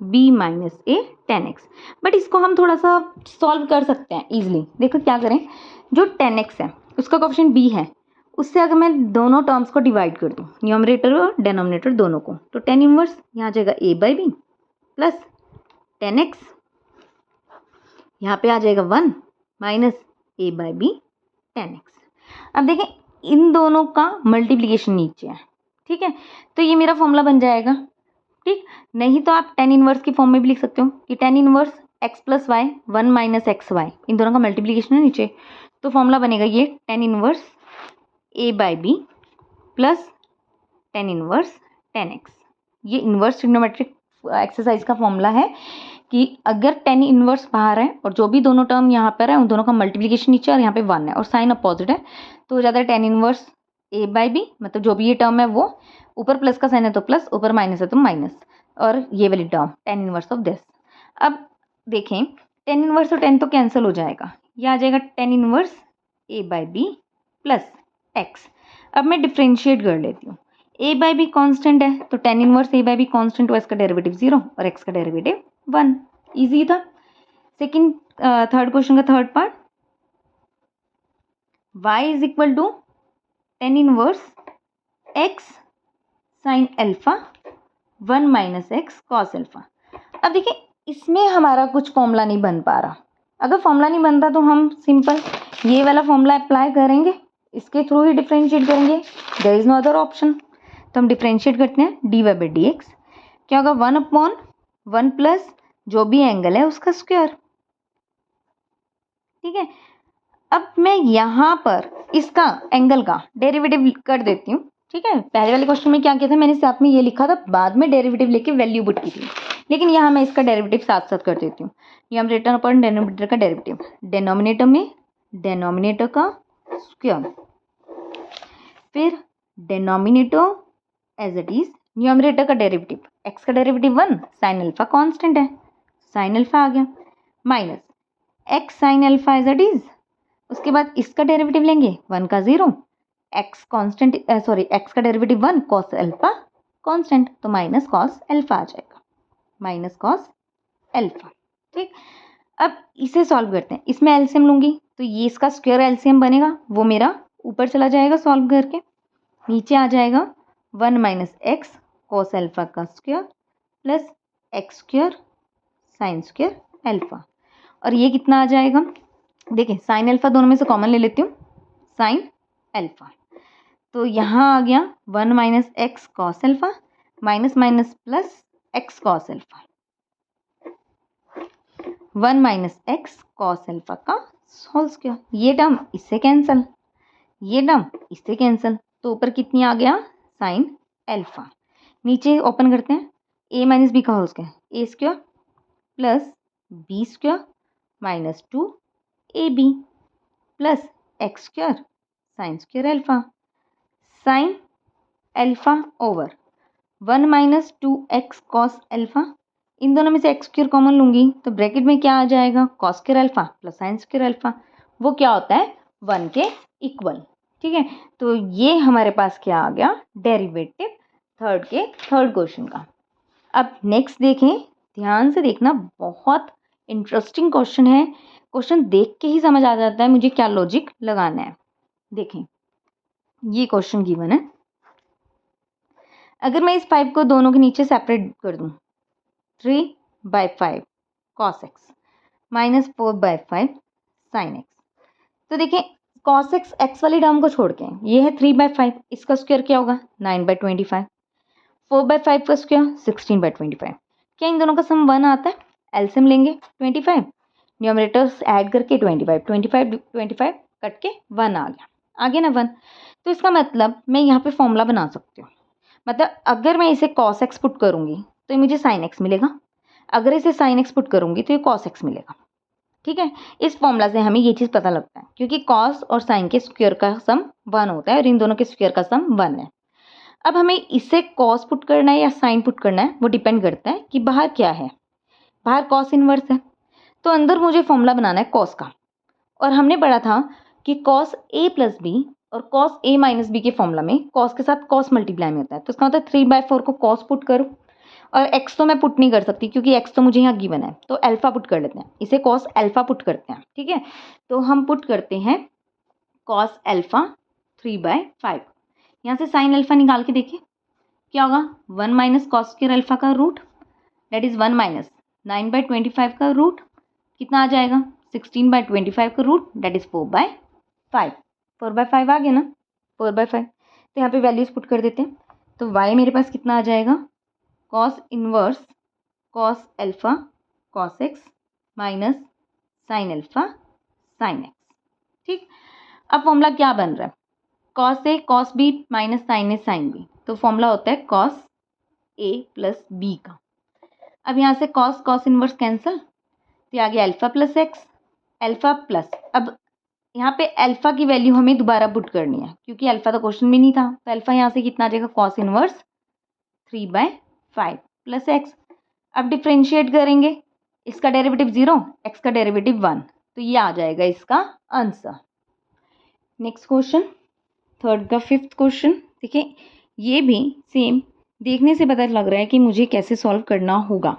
b minus a tan x। But इसको हम थोड़ा सा सॉल्व कर सकते हैं इजीली। देखो क्या करें, जो tan x है उसका कोएफिशिएंट b है, उससे अगर मैं दोनों टर्म्स को डिवाइड कर दूँ, न्यूमरेटर और डेनोमिनेटर दोनों को, तो tan इनवर्स यहाँ आ जाएगा a by b plus tan x, यहाँ पे आ जाएगा 1 minus a by b tan x। अब देखें इन दोनों का मल्टीप्लिकेशन नीचे है, ठीक है, तो ये मेरा फॉर्मूला बन जाएगा, ठीक। नहीं तो आप tan इनवर्स की फॉर्म में भी लिख सकते हो कि tan inverse x plus y 1 minus x y, इन दोनों का मल्टीप्लिकेशन है नीचे, तो फॉर्मूला बनेगा ये tan inverse a by b plus tan inverse tan x। ये इनवर्स ट्रिग्नोमेट्रिक एक्सरसाइज का फॉर्मूला है कि अगर tan इनवर्स बाहर है और जो भी दोनों टर्म यहाँ पर है उन दोनों का मल्टीप्लिकेशन नीचे और यहाँ पे 1 है और साइन अपोजिट है, तो हो जाता है tan inverse a by b, मतलब जो भी ये टर्म है वो, ऊपर प्लस का साइन है तो प्लस, ऊपर माइनस है तो माइनस, और ये वाली term tan inverse of this. अब देखें टेन इनवर्स और टेन तो कैंसिल हो जाएगा, ये आ जाएगा tan inverse a by b plus x. अब मैं डिफ्रेंशिएट कर लेती हूँ, ए बाई बी कॉन्स्टेंट है तो tan inverse a by b constant, इसका डेरिवेटिव 0 और एक्स का डेरिवेटिव 1। ईजी था। सेकेंड थर्ड क्वेश्चन का third part, y is equal to tan inverse x sine alpha 1 minus x cos alpha. अब देखिए इसमें हमारा कुछ फॉर्मूला नहीं बन पा रहा। अगर फॉर्मूला नहीं बनता तो हम सिंपल ये वाला फॉर्मूला अप्लाई करेंगे, इसके थ्रू ही डिफरेंशिएट करेंगे, there is no other option. तो हम डिफरेंशिएट करते हैं, d y by d x क्या होगा, 1/1 प्लस जो भी एंगल है उसका स्क्वायर। ठीक है, अब मैं यहाँ पर इसका एंगल का डेरिवेटिव कर देती हूँ। ठीक है, पहले वाले क्वेश्चन में क्या किया था, मैंने साथ में ये लिखा था, बाद में डेरिवेटिव लेके वैल्यू पुट की थी, लेकिन यहाँ मैं इसका डेरिवेटिव साथ साथ कर देती हूँ। न्यूमरेटर अपॉन डिनोमिनेटर का डेरिवेटिव, डिनोमिनेटर में डिनोमिनेटर का स्क्वायर, फिर denominator as it is, numerator का डेरिवेटिव, एक्स का डेरिवेटिव 1, साइन अल्फा कांस्टेंट है, साइन अल्फा आ गया, minus x sine alpha as it is, उसके बाद इसका डेरिवेटिव लेंगे 1 का 0, एक्स कॉन्स्टेंट सॉरी एक्स का डेरिवेटिव 1 कॉस अल्फा कॉन्स्टेंट, तो माइनस कॉस अल्फा आ जाएगा, माइनस कॉस अल्फा। ठीक, अब इसे सॉल्व करते हैं, इसमें एलसीएम लूंगी तो ये इसका स्क्वायर एलसीएम बनेगा, वो मेरा ऊपर चला जाएगा सॉल्व करके, नीचे आ जाएगा 1 माइनस एक्स कॉस अल्फा का square plus x square sine square alpha, और ये कितना आ जाएगा, देखिए साइन अल्फा दोनों में से कॉमन ले लेती हूँ, साइन अल्फा, तो यहाँ आ गया 1 minus x cos alpha minus minus plus x cos alpha, 1 minus x cos alpha का होल स्क्वायर, ये टर्म इससे कैंसिल, ये टर्म इससे कैंसिल, तो ऊपर कितनी आ गया साइन अल्फा, नीचे ओपन करते हैं, ए माइनस बी का whole square, a square plus b square minus 2ab plus x square sine square alpha, sine alpha over 1 minus 2x cos alpha, इन दोनों में से एक्स स्क्वायर कॉमन लूंगी तो ब्रैकेट में क्या आ जाएगा, cos square alpha plus sign square alpha, वो क्या होता है 1 के इक्वल। ठीक है, तो ये हमारे पास क्या आ गया, डेरिवेटिव थर्ड क्वेश्चन का। अब नेक्स्ट देखें, ध्यान से देखना, बहुत इंटरेस्टिंग क्वेश्चन है, क्वेश्चन देख के ही समझ आ जाता है मुझे क्या लॉजिक लगाना है। देखें ये क्वेश्चन गिवन है, अगर मैं इस 5 को दोनों के नीचे सेपरेट कर दूं, 3/5 cos x minus 4/5 sin x, तो देखें cos x x वाली टर्म को छोड़ के ये है 3/5, इसका स्क्वायर क्या होगा 9/25, 4/5 का स्क्वायर 16/25, क्या इन दोनों का सम 1 आता है, एलसीएम लेंगे 25, न्यूमरेटर्स ऐड करके 25 कट के 1 आ गया ना 1, तो इसका मतलब मैं यहाँ पे फॉर्मूला बना सकती हूँ, मतलब अगर मैं इसे cos x पुट करूँगी तो ये मुझे sin x मिलेगा, अगर इसे sin x पुट करूँगी तो ये cos x मिलेगा। ठीक है, इस फॉर्मूला से हमें ये चीज़ पता लगता है, क्योंकि cos और sin के स्क्वायर का सम 1 होता है और इन दोनों के स्क्वायर का सम 1 है। अब हमें इसे cos पुट करना है या sin पुट करना है, वो डिपेंड करता है कि बाहर क्या है, बाहर cos इनवर्स है, तो अंदर मुझे फॉर्मूला बनाना है cos का, और हमने पढ़ा था कि cos a प्लस बी और cos a माइनस बी के फॉर्मूला में cos के साथ cos मल्टीप्लाई में होता है, तो इसका मतलब 3/4 को cos पुट करो, और x तो मैं पुट नहीं कर सकती क्योंकि x तो मुझे यहाँ गिवन है, तो अल्फा पुट कर लेते हैं, इसे cos अल्फा पुट करते हैं। ठीक है, तो हम पुट करते हैं cos अल्फा 3/5, यहाँ से sin अल्फा निकाल के देखिए क्या होगा, 1 माइनस कॉस स्क्वायर अल्फा का रूट, दैट इज 1 माइनस 9/25 का रूट, कितना आ जाएगा 16/25 का रूट, दैट इज 4/5, 4/5 आ गया ना, 4/5, तो यहाँ पे वैल्यूज पुट कर देते हैं, तो y मेरे पास कितना आ जाएगा, cos inverse cos alpha cos x minus sin alpha sin x। ठीक, अब फॉर्मूला क्या बन रहा है, cos a cos b minus sin a sin b, तो फॉर्मूला होता है cos a प्लस b का। अब यहाँ से cos इनवर्स कैंसिल, तो आ गया alpha plus x, alpha plus, अब यहाँ पे अल्फ़ा की वैल्यू हमें दोबारा पुट करनी है क्योंकि अल्फ़ा तो क्वेश्चन में नहीं था, तो अल्फ़ा यहाँ से कितना आ जाएगा कॉस इनवर्स 3/5 प्लस एक्स। अब डिफ्रेंशिएट करेंगे, इसका डेरिवेटिव 0, एक्स का डेरिवेटिव 1, तो ये आ जाएगा इसका आंसर। नेक्स्ट क्वेश्चन, थर्ड का फिफ्थ क्वेश्चन देखिए, ये भी सेम देखने से पता लग रहा है कि मुझे कैसे सॉल्व करना होगा।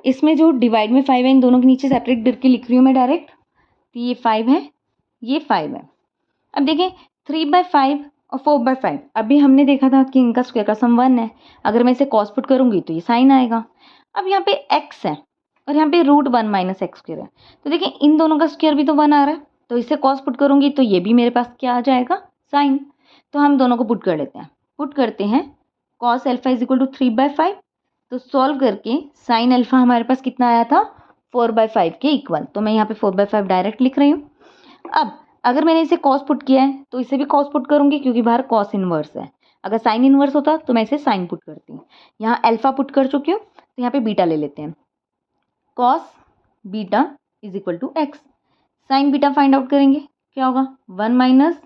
इसमें जो डिवाइड में 5 है, इन दोनों के नीचे सेपरेट करके लिख रही हूँ मैं डायरेक्ट, तो ये 5 है, ये 5 है। अब देखें 3/5 और 4/5, अभी हमने देखा था कि इनका स्क्वायर का सम 1 है। अगर मैं इसे कॉस पुट करूँगी तो ये साइन आएगा। अब यहाँ पे x है और यहाँ पे √1 माइनस एक्स स्क्वायर है, तो देखिए इन दोनों का स्क्वायर भी तो 1 आ रहा है, तो इसे कॉस पुट करूँगी तो ये भी मेरे पास क्या आ जाएगा, साइन। तो हम दोनों को पुट कर लेते हैं, पुट करते हैं cos alpha is equal to 3/5, तो सॉल्व करके साइन अल्फा हमारे पास कितना आया था 4/5 के इक्वल, तो मैं यहाँ पे 4/5 डायरेक्ट लिख रही हूँ। अब अगर मैंने इसे कॉस पुट किया है तो इसे भी कॉस पुट करूँगी क्योंकि बाहर कॉस इनवर्स है। अगर साइन इनवर्स होता तो मैं इसे साइन पुट करती। यहाँ अल्फा पुट कर चुकी हूँ, तो यहाँ पे बीटा ले लेते हैं, cos beta is equal to x. Sine beta find out करेंगे, क्या होगा 1 माइनस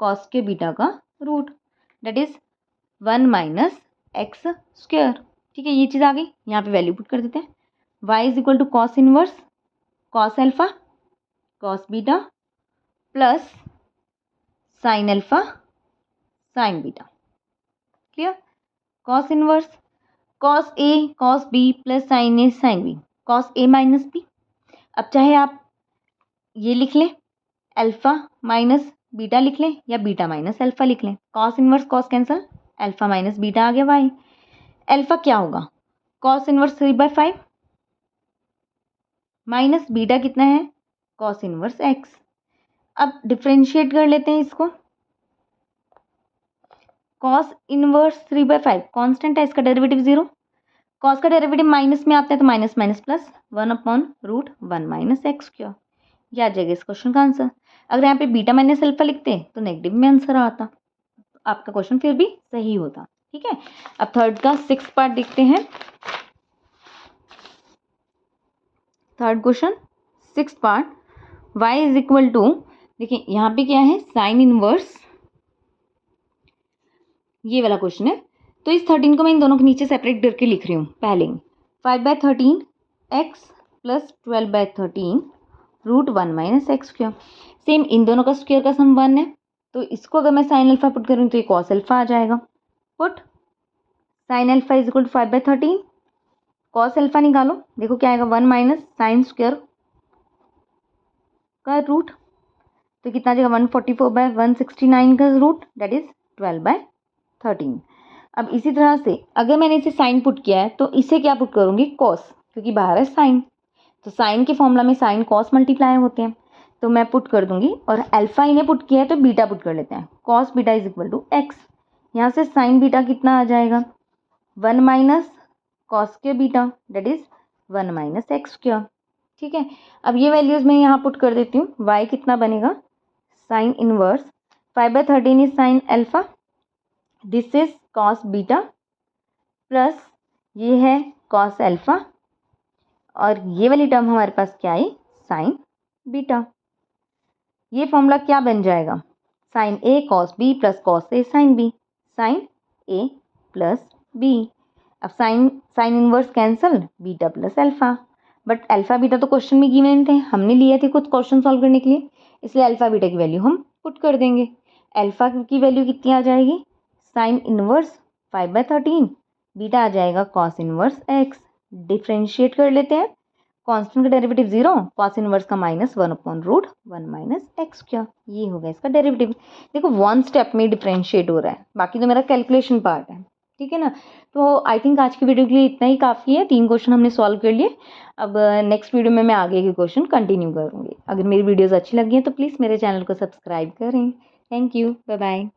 कॉस के बीटा का root, that is 1 minus x square. ठीक है, ये चीज़ आ गई। यहाँ पे वैल्यू पुट कर देते हैं, y is equal to cos inverse cos alpha cos beta plus sine alpha sine beta. Clear, cos inverse cos a cos b plus sine a sine b, cos a minus b. अब चाहे आप ये लिख लें अल्फा माइनस बीटा लिख लें या बीटा माइनस अल्फा लिख लें, cos inverse cos cancel, alpha minus beta आ गया वाई। अल्फा क्या होगा कॉस इनवर्स 3/5 माइनस बीटा कितना है कॉस इनवर्स एक्स। अब डिफ्रेंशिएट कर लेते हैं इसको, कॉस इनवर्स 3/5 कांस्टेंट है, इसका डेरिवेटिव 0, कॉस का डेरिवेटिव माइनस में आता है तो minus minus plus 1/√1 minus x square, ये आ जाएगा इस क्वेश्चन का आंसर। अगर यहाँ पे बीटा माइनस अल्फा लिखते तो नेगेटिव में आंसर आता, आपका क्वेश्चन फिर भी सही होता। ठीक है, अब थर्ड का 6th पार्ट देखते हैं। Third question 6th part, y is equal to, देखिए यहाँ पे क्या है साइन इनवर्स, ये वाला क्वेश्चन है, तो इस 13 को मैं इन दोनों के नीचे सेपरेट करके लिख रही हूँ। पहले 5/13 x plus 12/13 √1 minus x square. Same in दोनों का स्क्वायर का सम 1 है, तो इसको अगर मैं साइन अल्फा पुट करूँ तो ये कॉस अल्फा आ जाएगा। Put sine alpha is equal to 5/13, cos alpha निकालो, देखो क्या आएगा 1 माइनस साइन स्क्वायर का रूट, तो कितना आ जाएगा 144/169 का रूट, दैट इज 12/13। अब इसी तरह से अगर मैंने इसे साइन पुट किया है तो इसे क्या पुट करूँगी कॉस, क्योंकि बाहर है साइन, तो साइन के फॉर्मूला में साइन कॉस मल्टीप्लाई होते हैं, तो मैं पुट कर दूंगी। और अल्फा इन्हें पुट किया है तो बीटा पुट कर लेते हैं, cos beta is equal to x. यहाँ से साइन बीटा कितना आ जाएगा 1 माइनस कॉस के beta, that is 1 minus x square. ठीक है, अब ये वैल्यूज़ मैं यहाँ पुट कर देती हूँ, y कितना बनेगा sine inverse 5/13 is sine alpha, this is cos beta plus ये है कॉस अल्फा, और ये वाली टर्म हमारे पास क्या है साइन बीटा। ये फॉर्मूला क्या बन जाएगा sign A cos b plus cos A sine B, sign a plus B. अब sine inverse cancel, beta plus alpha, but alpha beta तो क्वेश्चन में गिवन थे, हमने लिए थे कुछ क्वेश्चन सॉल्व करने के लिए, इसलिए अल्फा बीटा की वैल्यू हम पुट कर देंगे। अल्फा की वैल्यू कितनी आ जाएगी साइन इनवर्स 5/13, बीटा आ जाएगा कॉस इनवर्स एक्स। डिफ्रेंशिएट कर लेते हैं, कांस्टेंट का डेरिवेटिव 0, कॉस इनवर्स का -1/√1 माइनस एक्स स्क्वायर, ये होगा इसका डेरिवेटिव। देखो 1 स्टेप में डिफ्रेंशिएट हो रहा है, बाकी तो मेरा कैलकुलेशन पार्ट है। ठीक है ना, तो आई थिंक आज की वीडियो के लिए इतना ही काफ़ी है, 3 क्वेश्चन हमने सॉल्व कर लिए। अब नेक्स्ट वीडियो में मैं आगे के क्वेश्चन कंटिन्यू करूँगी। अगर मेरी वीडियोज़ अच्छी लगी हैं तो प्लीज़ मेरे चैनल को सब्सक्राइब करें। Thank you, bye bye.